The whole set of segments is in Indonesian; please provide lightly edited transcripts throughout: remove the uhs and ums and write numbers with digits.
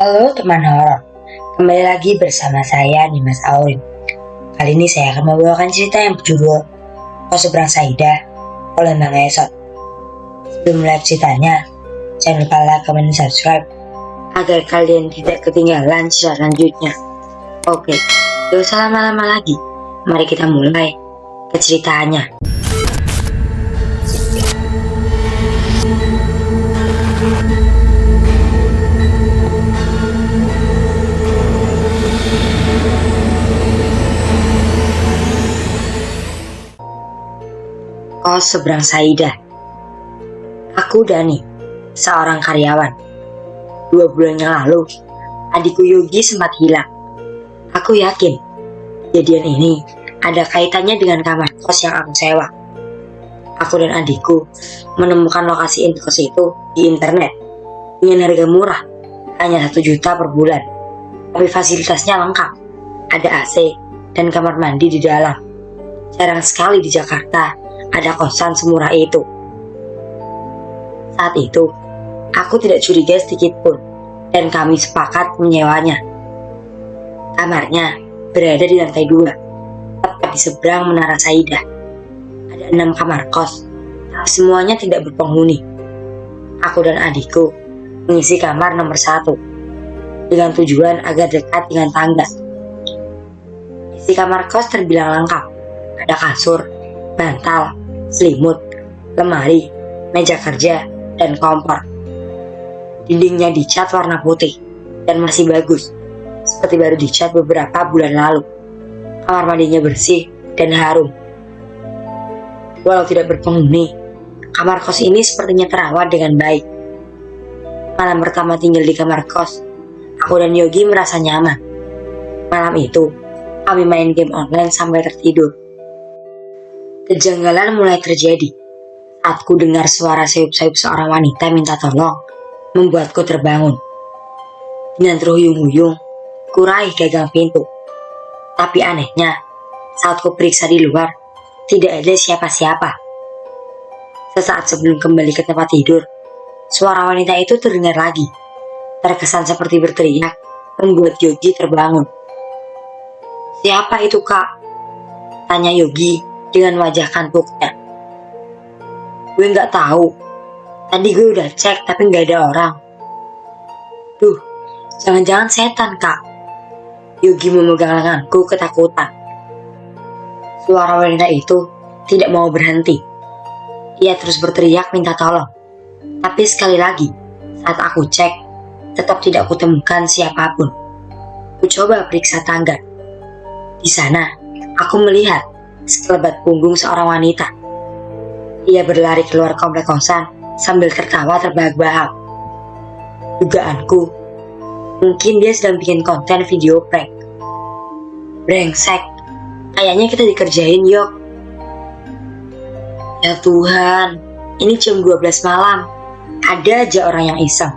Halo teman horor, kembali lagi bersama saya Nimas Aurin. Kali ini saya akan membawakan cerita yang berjudul Kau Seberang Saidah oleh Mang Esot. Sebelum mulai ceritanya, jangan lupa like, comment, dan subscribe agar kalian tidak ketinggalan cerita selanjutnya. Oke, gak usah lama-lama lagi, mari kita mulai ke ceritanya. Kos Seberang Saidah. Aku Dani, seorang karyawan. 2 bulan yang lalu, adikku Yogi sempat hilang. Aku yakin, kejadian ini ada kaitannya dengan kamar kos yang aku sewa. Aku dan adikku menemukan lokasi kos itu di internet dengan harga murah, hanya 1 juta per bulan. Tapi fasilitasnya lengkap, ada AC dan kamar mandi di dalam. Jarang sekali di Jakarta ada kosan semurah itu. Saat itu, aku tidak curiga sedikit pun, dan kami sepakat menyewanya. Kamarnya berada di lantai 2, tepat di seberang Menara Saidah. Ada 6 kamar kos, tapi semuanya tidak berpenghuni. Aku dan adikku mengisi kamar nomor 1, dengan tujuan agar dekat dengan tangga. Isi kamar kos terbilang lengkap. Ada kasur, bantal, selimut, lemari, meja kerja, dan kompor. Dindingnya dicat warna putih dan masih bagus, seperti baru dicat beberapa bulan lalu. Kamar mandinya bersih dan harum. Walau tidak berpenghuni, kamar kos ini sepertinya terawat dengan baik. Malam pertama tinggal di kamar kos, aku dan Yogi merasa nyaman. Malam itu, kami main game online sampai tertidur. Kejanggalan mulai terjadi saat ku dengar suara sayup-sayup seorang wanita minta tolong, membuatku terbangun. Dengan terhuyung-huyung, ku raih gagang pintu. Tapi anehnya, saat ku periksa di luar, tidak ada siapa-siapa. Sesaat sebelum kembali ke tempat tidur, suara wanita itu terdengar lagi. Terkesan seperti berteriak, membuat Yogi terbangun. "Siapa itu, Kak?" tanya Yogi dengan wajah kantuknya. "Gue nggak tahu. Tadi gue udah cek tapi nggak ada orang." "Duh, jangan-jangan setan, Kak." Yogi memegang lenganku ketakutan. Suara wanita itu tidak mau berhenti. Ia terus berteriak minta tolong. Tapi sekali lagi, saat aku cek, tetap tidak kutemukan siapapun. Ku coba periksa tangga. Di sana, aku melihat sekelebat punggung seorang wanita. Ia berlari keluar komplek kosan sambil tertawa terbahak-bahak. Dugaanku, mungkin dia sedang bikin konten video prank. Brengsek, kayaknya kita dikerjain, Yok. Ya Tuhan, ini jam 12 malam. Ada aja orang yang iseng.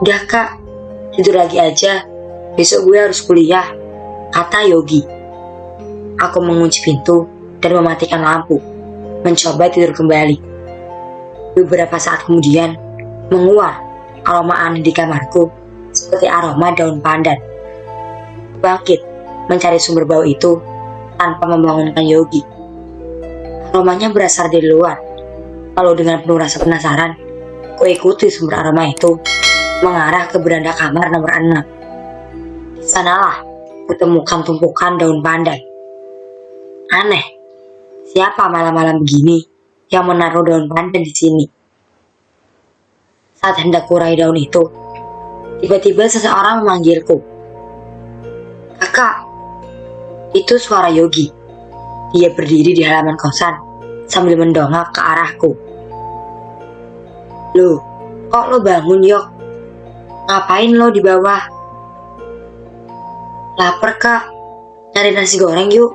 "Udah Kak, tidur lagi aja. Besok gue harus kuliah," kata Yogi. Aku mengunci pintu dan mematikan lampu, mencoba tidur kembali. Beberapa saat kemudian, menguar aroma aneh di kamarku, seperti aroma daun pandan. Bangkit, mencari sumber bau itu tanpa membangunkan Yogi. Aromanya berasal dari luar. Lalu dengan penuh rasa penasaran, ku ikuti sumber aroma itu, mengarah ke beranda kamar nomor 6. Di sanalah kutemukan tumpukan daun pandan. Aneh, siapa malam-malam begini yang menaruh daun pandan di sini? Saat hendak kurai daun itu, tiba-tiba seseorang memanggilku. "Kakak," itu suara Yogi. Dia berdiri di halaman kosan sambil mendongak ke arahku. "Loh, kok lo bangun, Yok? Ngapain lo di bawah?" "Laper, Kak. Cari nasi goreng yuk,"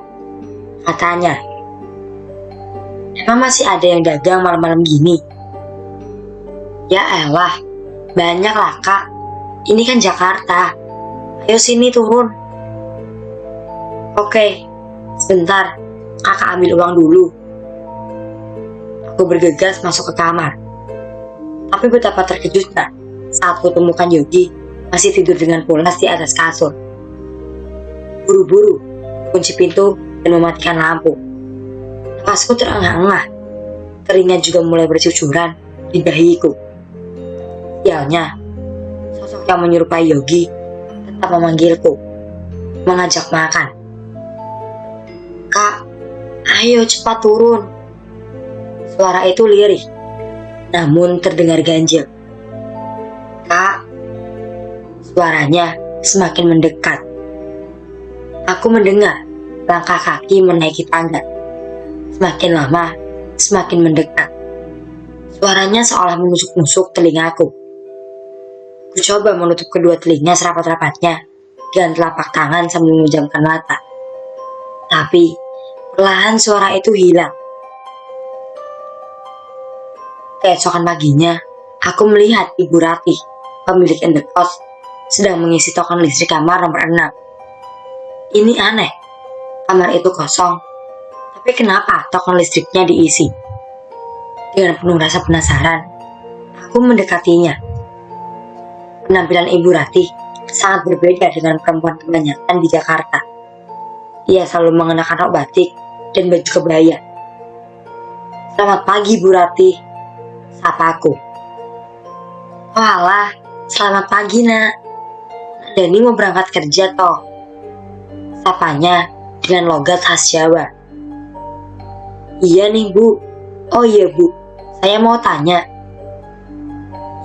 katanya. "Emang masih ada yang dagang malam-malam gini?" "Ya elah, banyak lah Kak. Ini kan Jakarta. Ayo sini turun." "Oke, sebentar. Kakak ambil uang dulu." Aku bergegas masuk ke kamar. Tapi betapa terkejutnya saat kutemukan Yogi masih tidur dengan pulas di atas kasur. Buru-buru kunci pintu dan mematikan lampu. Napasku terengah-engah. Keringat juga mulai bercucuran di dahiku. Sialnya, sosok yang menyerupai Yogi tetap memanggilku, mengajak makan. "Kak, ayo cepat turun." Suara itu lirih, namun terdengar ganjil. "Kak," suaranya semakin mendekat. Aku mendengar langkah kaki menaiki tangga. Semakin lama, semakin mendekat. Suaranya seolah menusuk-nusuk telingaku. Ku coba menutup kedua telinga serapat-rapatnya dengan telapak tangan sambil memejamkan mata. Tapi, perlahan suara itu hilang. Keesokan paginya, aku melihat Ibu Ratih, pemilik indekos, sedang mengisi token listrik kamar nomor 6. Ini aneh, kamar itu kosong, tapi kenapa token listriknya diisi? Dengan penuh rasa penasaran, aku mendekatinya. Penampilan Ibu Ratih sangat berbeda dengan perempuan kebanyakan di Jakarta. Ia selalu mengenakan rok batik dan baju kebaya. "Selamat pagi, Bu Ratih," sapaku. "Walah, selamat pagi, Nak. Dani mau berangkat kerja toh," sapanya dengan logat khas Jawa. "Iya nih, Bu." "Oh iya, Bu, saya mau tanya."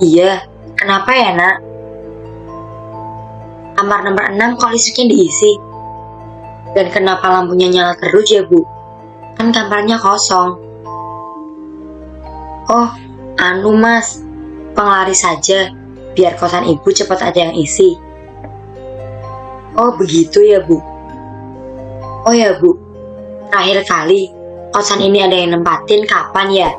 "Iya, kenapa ya, Nak?" "Kamar nomor 6 kok listriknya diisi? Dan kenapa lampunya nyala terus ya, Bu? Kan kamarnya kosong." "Oh, anu Mas, penglaris saja, biar kosan Ibu cepat ada yang isi." "Oh begitu ya, Bu." "Oh ya, Bu, terakhir kali kosan ini ada yang nempatin kapan ya?"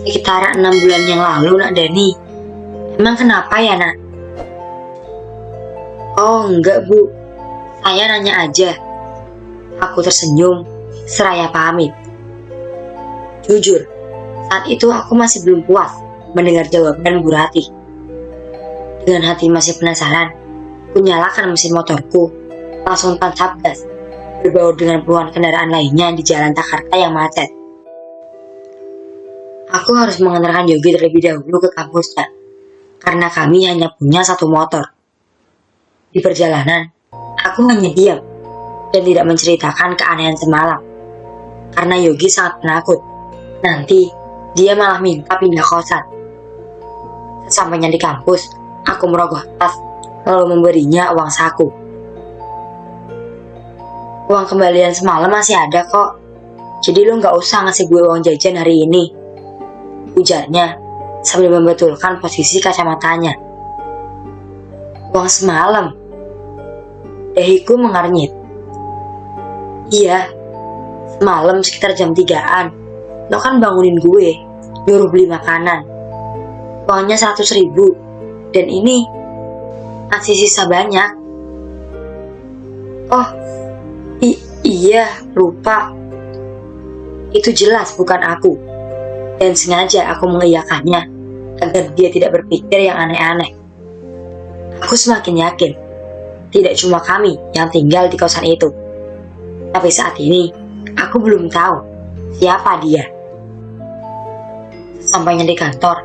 "Sekitar 6 bulan yang lalu, Nak Dani." "Emang kenapa ya, Nak?" "Oh enggak, Bu, saya nanya aja." Aku tersenyum seraya pamit. Jujur, saat itu aku masih belum puas mendengar jawaban Bu Ratih. Dengan hati masih penasaran, ku nyalakan mesin motorku, langsung tancap gas, berbaur dengan puluhan kendaraan lainnya di jalan Jakarta yang macet. Aku harus mengantarkan Yogi terlebih dahulu ke kampusnya, karena kami hanya punya satu motor. Di perjalanan, aku hanya diam dan tidak menceritakan keanehan semalam, karena Yogi sangat penakut. Nanti dia malah minta pindah kosan. Sesampainya di kampus, aku merogoh tas lalu memberinya uang saku. "Uang kembalian semalam masih ada kok, jadi lu gak usah ngasih gue uang jajan hari ini," ujarnya sambil membetulkan posisi kacamatanya. "Uang semalam?" Dahiku mengernyit. "Iya, semalam sekitar jam 3-an. Lo kan bangunin gue, nyuruh beli makanan. Uangnya 100.000, dan ini masih sisa banyak." "Oh, iya, lupa." Itu jelas bukan aku, dan sengaja aku mengiyakannya agar dia tidak berpikir yang aneh-aneh. Aku semakin yakin tidak cuma kami yang tinggal di kosan itu, tapi saat ini aku belum tahu siapa dia. Sampainya di kantor,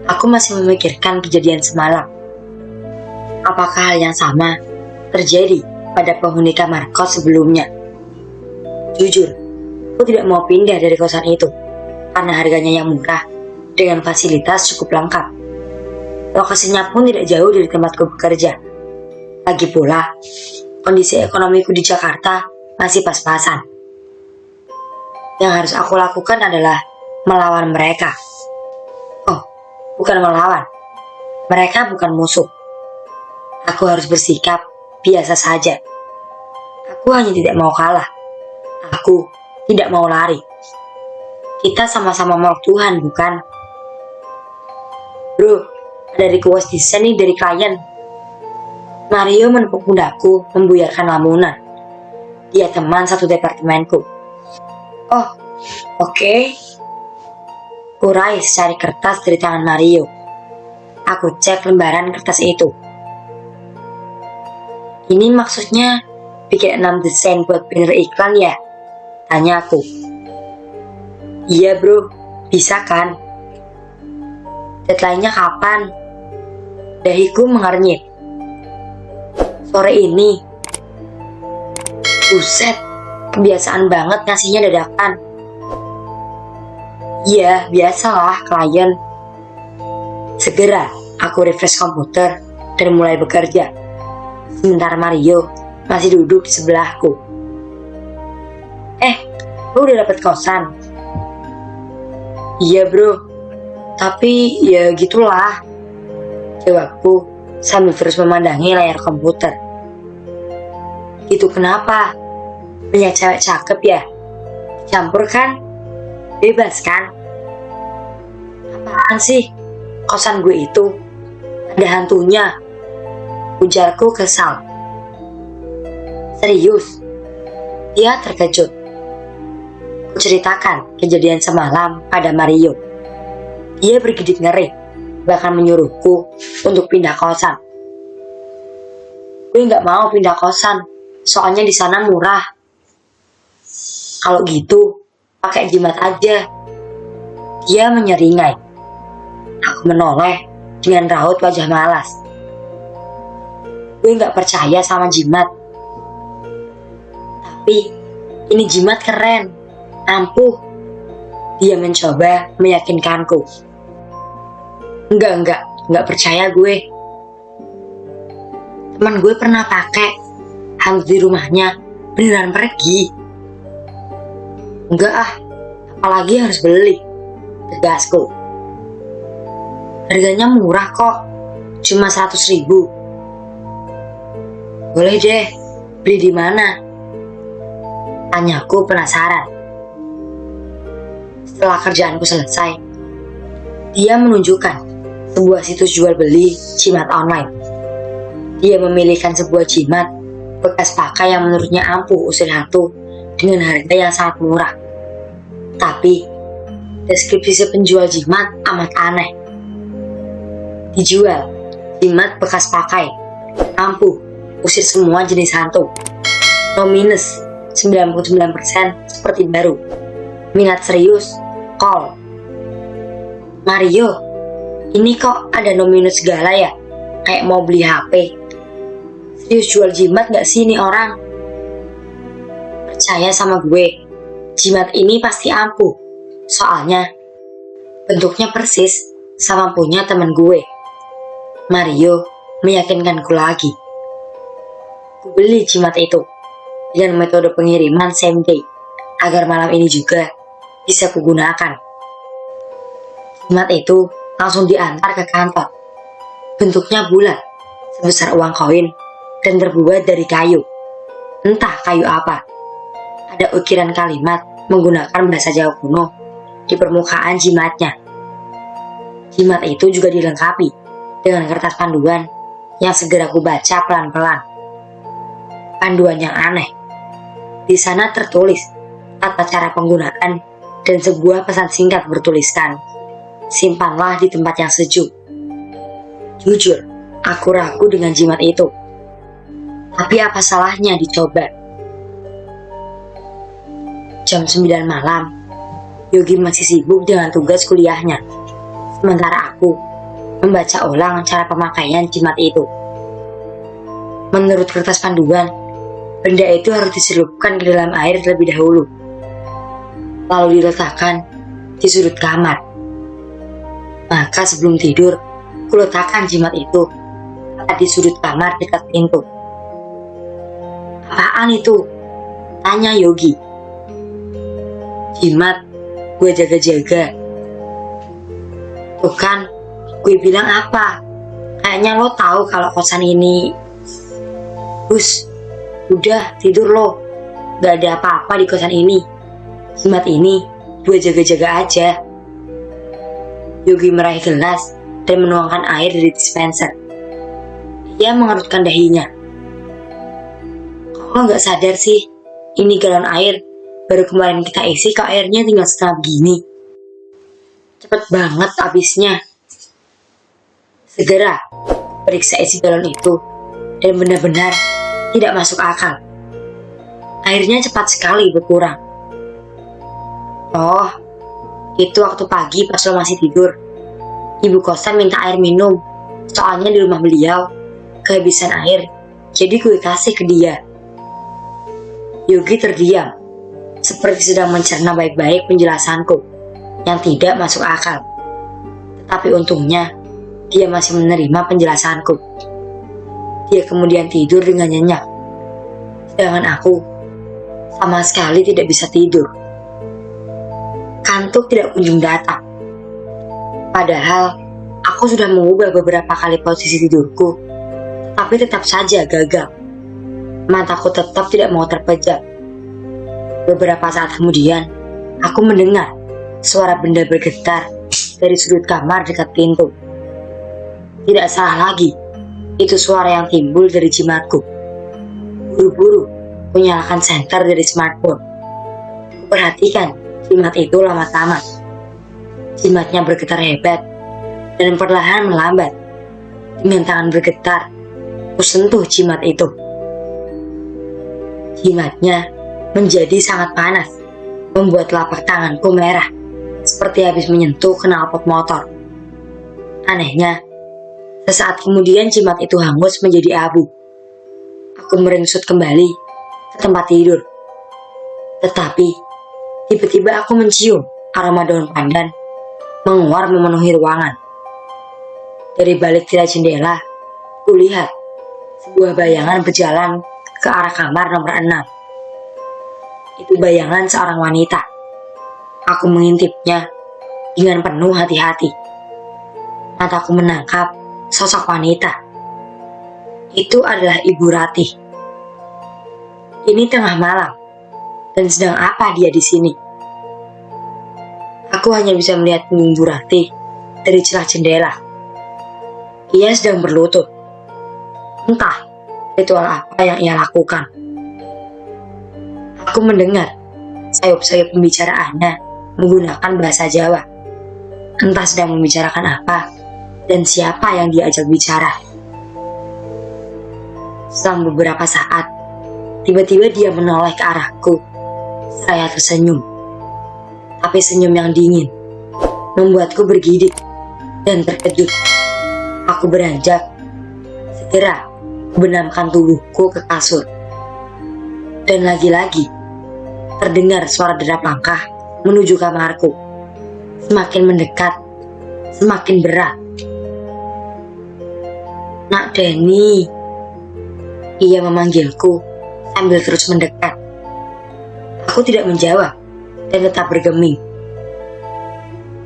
aku masih memikirkan kejadian semalam. Apakah hal yang sama terjadi pada penghuni kamar kos sebelumnya? Jujur, aku tidak mau pindah dari kosan itu karena harganya yang murah dengan fasilitas cukup lengkap. Lokasinya pun tidak jauh dari tempatku bekerja. Lagi pula, kondisi ekonomiku di Jakarta masih pas-pasan. Yang harus aku lakukan adalah melawan mereka. Oh, bukan melawan. Mereka bukan musuh. Aku harus bersikap biasa saja. Aku hanya tidak mau kalah. Aku tidak mau lari. Kita sama-sama mau Tuhan, bukan? "Bro, ada request desain nih dari klien." Mario menepuk pundakku membuyarkan lamunan. Dia teman satu departemenku. "Oh, oke." Kurai secari kertas dari tangan Mario. Aku cek lembaran kertas itu. Ini maksudnya bikin 6 desain buat banner iklan ya? Tanya aku. Iya bro, bisa kan? Deadline-nya kapan? Dahiku mengernyit. Sore ini. Buset, kebiasaan banget ngasihnya dadakan. Iya, biasalah klien. Segera, aku refresh komputer dan mulai bekerja. Sementara Mario masih duduk di sebelahku. Lu udah dapet kosan? Iya bro, tapi ya gitulah, jawabku sambil terus memandangi layar komputer. Itu kenapa? Banyak cewek cakep ya? Campur kan? Bebas kan? Apaan sih? Kosan gue itu ada hantunya, ujarku kesal. Serius? Dia terkejut. Kuceritakan kejadian semalam pada Mario. Dia bergidik ngeri, bahkan menyuruhku untuk pindah kosan. Gue nggak mau pindah kosan, soalnya di sana murah. Kalau gitu, pakai jimat aja. Dia menyeringai. Aku menoleh dengan raut wajah malas. Gue nggak percaya sama jimat. Tapi ini jimat keren, ampuh. Dia mencoba meyakinkanku. Enggak percaya gue. Teman gue pernah pakai, hantu di rumahnya beneran pergi. Enggak ah, apalagi harus beli, tegasku. Harganya murah kok, cuma 100.000. Boleh deh, beli di mana? Tanyaku penasaran. Setelah kerjaanku selesai, dia menunjukkan sebuah situs jual beli jimat online. Dia memilihkan sebuah jimat bekas pakai yang menurutnya ampuh usir hantu dengan harga yang sangat murah. Tapi deskripsi penjual jimat amat aneh. Dijual jimat bekas pakai, ampuh usir semua jenis hantu. No minus, 99% seperti baru. Minat serius, call. Mario, ini kok ada no minus segala ya? Kayak mau beli HP. Serius jual jimat gak sih ini orang? Percaya sama gue, jimat ini pasti ampuh. Soalnya bentuknya persis sama punya teman gue. Mario meyakinkanku lagi. Ku beli jimat itu dengan metode pengiriman same day agar malam ini juga bisa kugunakan. Jimat itu langsung diantar ke kantor. Bentuknya bulat, sebesar uang koin dan terbuat dari kayu. Entah kayu apa. Ada ukiran kalimat menggunakan bahasa Jawa kuno di permukaan jimatnya. Jimat itu juga dilengkapi dengan kertas panduan yang segera ku baca pelan-pelan. Panduan yang aneh. Di sana tertulis tata cara penggunaan dan sebuah pesan singkat bertuliskan, simpanlah di tempat yang sejuk. Jujur, aku ragu dengan jimat itu. Tapi apa salahnya dicoba? Jam 9 malam, Yogi masih sibuk dengan tugas kuliahnya. Sementara aku membaca ulang cara pemakaian jimat itu. Menurut kertas panduan, benda itu harus diselupkan ke dalam air terlebih dahulu, lalu diletakkan di sudut kamar. Maka sebelum tidur, kuletakkan jimat itu di sudut kamar dekat pintu. Apaan itu? Tanya Yogi. Jimat, gue jaga-jaga. Tuh kan, gue bilang apa? Kayaknya lo tahu kalau kosan ini. Bus, udah tidur lo. Gak ada apa-apa di kosan ini. Jimat ini gue jaga-jaga aja. Yogi meraih gelas dan menuangkan air dari dispenser. Dia mengerutkan dahinya. Kok lo gak sadar sih? Ini galon air baru kemarin kita isi, kok airnya tinggal setengah begini. Cepet banget habisnya. Segera periksa isi galon itu dan benar-benar tidak masuk akal. Airnya cepat sekali berkurang. Oh, itu waktu pagi pas lo masih tidur. Ibu kosan minta air minum, soalnya di rumah beliau kehabisan air, jadi gue kasih ke dia. Yogi terdiam, seperti sedang mencerna baik-baik penjelasanku yang tidak masuk akal. Tetapi untungnya, dia masih menerima penjelasanku. Dia kemudian tidur dengan nyenyak. Sedangkan aku sama sekali tidak bisa tidur. Kantuk tidak kunjung datang. Padahal aku sudah mengubah beberapa kali posisi tidurku, tapi tetap saja gagal. Mataku tetap tidak mau terpejam. Beberapa saat kemudian, aku mendengar suara benda bergetar dari sudut kamar dekat pintu. Tidak salah lagi, itu suara yang timbul dari jimatku. Buru-buru menyalakan senter dari smartphone. Perhatikan jimat itu lama-lama. Jimatnya bergetar hebat dan perlahan melambat. Dengan tangan bergetar, aku sentuh jimat itu. Jimatnya menjadi sangat panas, membuat telapak tanganku merah, seperti habis menyentuh knalpot motor. Anehnya, sesaat kemudian jimat itu hangus menjadi abu. Aku meringsut kembali ke tempat tidur. Tetapi, tiba-tiba aku mencium aroma daun pandan menguar memenuhi ruangan. Dari balik tirai jendela, kulihat sebuah bayangan berjalan ke arah kamar nomor 6. Itu bayangan seorang wanita. Aku mengintipnya dengan penuh hati-hati. Mataku menangkap sosok wanita. Itu adalah Ibu Ratih. Ini tengah malam, dan sedang apa dia di sini? Aku hanya bisa melihat Ibu Ratih dari celah jendela. Ia sedang berlutut. Entah ritual apa yang ia lakukan. Aku mendengar sayup-sayup pembicaraannya menggunakan bahasa Jawa. Entah sedang membicarakan apa dan siapa yang diajak bicara. Setelah beberapa saat, tiba-tiba dia menoleh ke arahku. Saya tersenyum. Tapi senyum yang dingin membuatku bergidik dan terkejut. Aku beranjak. Segera benamkan tubuhku ke kasur. Dan lagi-lagi terdengar suara derap langkah menuju kamarku. Semakin mendekat, semakin berat. Nak Deni, ia memanggilku sambil terus mendekat. Aku tidak menjawab dan tetap bergeming.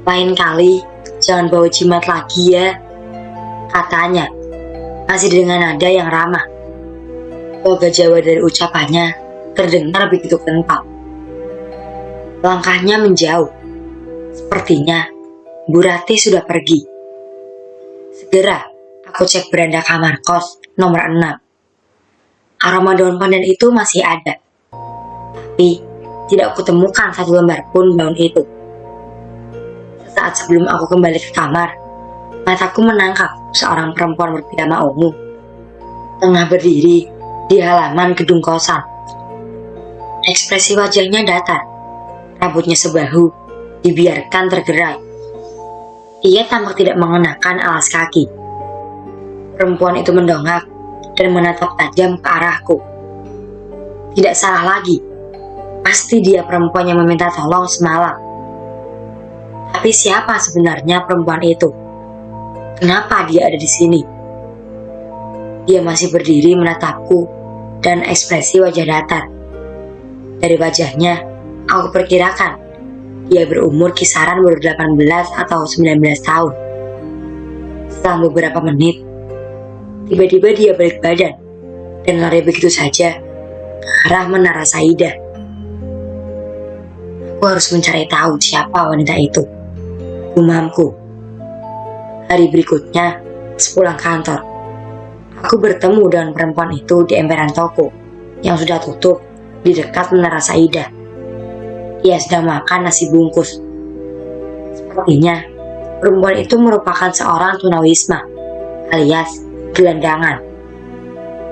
Lain kali jangan bawa jimat lagi ya, katanya, masih dengan nada yang ramah. Logat Jawa dari ucapannya terdengar begitu kental. Langkahnya menjauh. Sepertinya Bu Ratih sudah pergi. Segera aku cek beranda kamar kos nomor 6. Aroma daun pandan itu masih ada. Tapi tidak kutemukan satu lembar pun daun itu. Sesaat sebelum aku kembali ke kamar, mataku menangkap seorang perempuan berpiyama ungu tengah berdiri di halaman gedung kosan. Ekspresi wajahnya datar, rambutnya sebahu dibiarkan tergerai. Ia tampak tidak mengenakan alas kaki. Perempuan itu mendongak dan menatap tajam ke arahku. Tidak salah lagi, pasti dia perempuan yang meminta tolong semalam. Tapi siapa sebenarnya perempuan itu? Kenapa dia ada di sini? Dia masih berdiri menatapku dan ekspresi wajah datar. Dari wajahnya, aku perkirakan dia berumur kisaran baru 18 atau 19 tahun. Setelah beberapa menit, tiba-tiba dia balik badan dan lari begitu saja ke arah Menara Saidah. Aku harus mencari tahu siapa wanita itu, gumamku. Hari berikutnya, sepulang kantor, aku bertemu dengan perempuan itu di emperan toko yang sudah tutup di dekat Menara Saidah. Ia sedang makan nasi bungkus. Sepertinya perempuan itu merupakan seorang tunawisma alias gelandangan.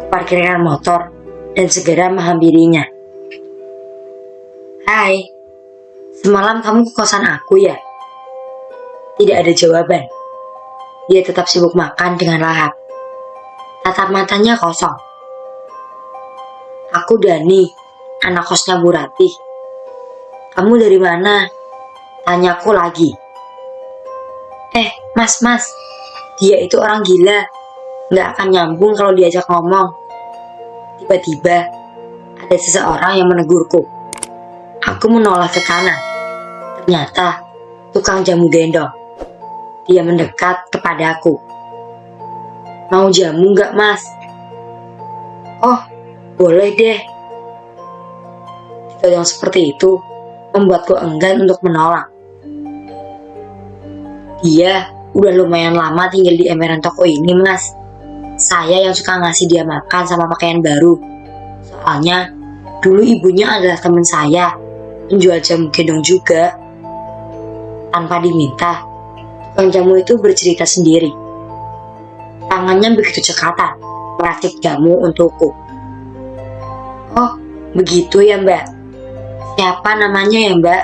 Kuparkirkan motor dan segera menghampirinya. Hai, semalam kamu ke kosan aku ya? Tidak ada jawaban. Dia tetap sibuk makan dengan lahap. Tatap matanya kosong. Aku Dani, anak kosnya Bu Ratih. Kamu dari mana? Tanyaku lagi. Mas, dia itu orang gila. Nggak akan nyambung kalau diajak ngomong. Tiba-tiba, ada seseorang yang menegurku. Aku menoleh ke kanan. Ternyata, tukang jamu gendong. Dia mendekat kepadaku. Mau jamu nggak, Mas? Oh, boleh deh. Ditodong seperti itu, membuatku enggan untuk menolak. Dia udah lumayan lama tinggal di emperan toko ini, Mas. Saya yang suka ngasih dia makan sama pakaian baru. Soalnya, dulu ibunya adalah teman saya, penjual jamu gendong juga. Tanpa diminta, tukang jamu itu bercerita sendiri. Tangannya begitu cekatan, meracik jamu untukku. Oh, begitu ya, Mbak. Siapa namanya ya, Mbak?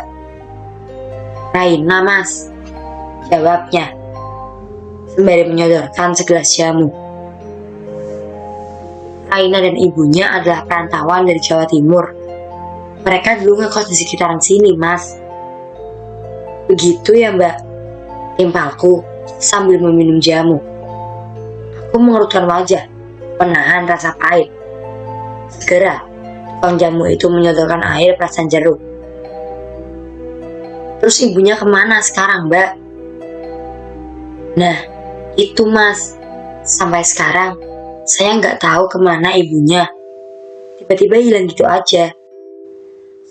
Raina, Mas. Jawabnya, sembari menyodorkan segelas jamu. Raina dan ibunya adalah perantauan dari Jawa Timur. Mereka dulu ngekos di sekitaran sini, Mas. Begitu ya, Mbak? Timpalku sambil meminum jamu. Aku mengerutkan wajah, menahan rasa pahit. Segera, tukang jamu itu menyodorkan air perasan jeruk. Terus ibunya kemana sekarang, Mbak? Nah, itu Mas. Sampai sekarang, saya nggak tahu kemana ibunya. Tiba-tiba hilang gitu aja.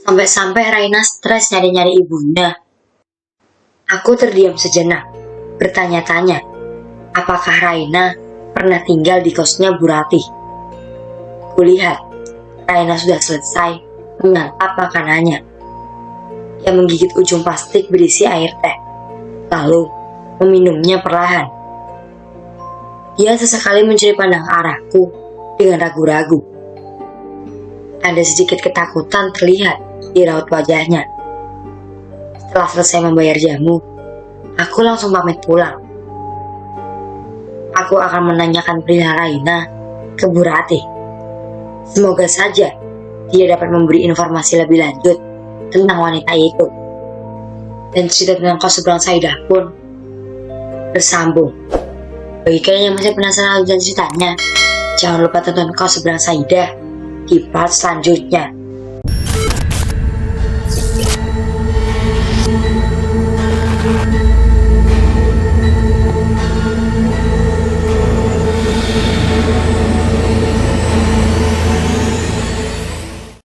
Sampai-sampai Raina stres nyari-nyari ibunya. Aku terdiam sejenak, bertanya-tanya, apakah Raina pernah tinggal di kosnya Bu Ratih? Kulihat, Raina sudah selesai menyantap makanannya. Ia menggigit ujung plastik berisi air teh, lalu meminumnya perlahan. Dia sesekali mencuri pandang arahku dengan ragu-ragu. Ada sedikit ketakutan terlihat di raut wajahnya. Setelah selesai membayar jamu, aku langsung pamit pulang. Aku akan menanyakan perihal Raina ke Bu Ratih. Semoga saja dia dapat memberi informasi lebih lanjut tentang wanita itu. Dan cerita tentang kos seberang Saidah pun bersambung. Bagi kalian yang masih penasaran lanjutan ceritanya, jangan lupa tonton Kos Seberang Saidah di part selanjutnya.